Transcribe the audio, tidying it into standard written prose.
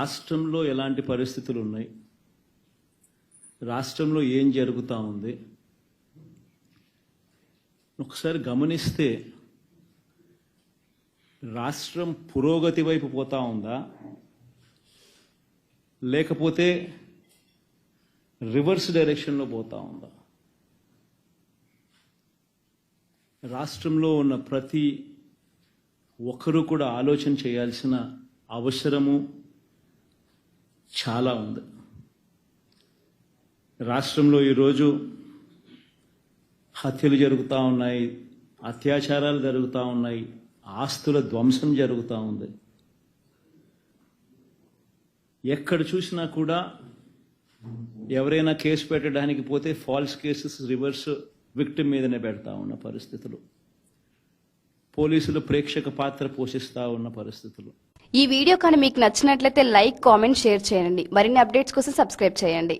రాష్ట్రంలో ఎలాంటి పరిస్థితులు ఉన్నాయి, రాష్ట్రంలో ఏం జరుగుతూ ఉంది ఒకసారి గమనిస్తే రాష్ట్రం పురోగతి వైపు పోతా ఉందా లేకపోతే రివర్స్ డైరెక్షన్లో పోతా ఉందా? రాష్ట్రంలో ఉన్న ప్రతి ఒక్కరూ కూడా ఆలోచన చేయాల్సిన అవసరము చాలా ఉంది. రాష్ట్రంలో ఈరోజు హత్యలు జరుగుతూ ఉన్నాయి, అత్యాచారాలు జరుగుతూ ఉన్నాయి, ఆస్తుల ధ్వంసం జరుగుతూ ఉంది. ఎక్కడ చూసినా కూడా ఎవరైనా కేసు పెట్టడానికి పోతే ఫాల్స్ కేసెస్ రివర్స్ విక్టిమ్ మీదనే పెడతా ఉన్న పరిస్థితులు, పోలీసులు ప్రేక్షక పాత్ర పోషిస్తూ ఉన్న పరిస్థితులు. ఈ వీడియో కానీ మీకు నచ్చినట్లయితే లైక్, కామెంట్, షేర్ చేయండి. మరిన్ని అప్డేట్స్ కోసం సబ్స్క్రైబ్ చేయండి.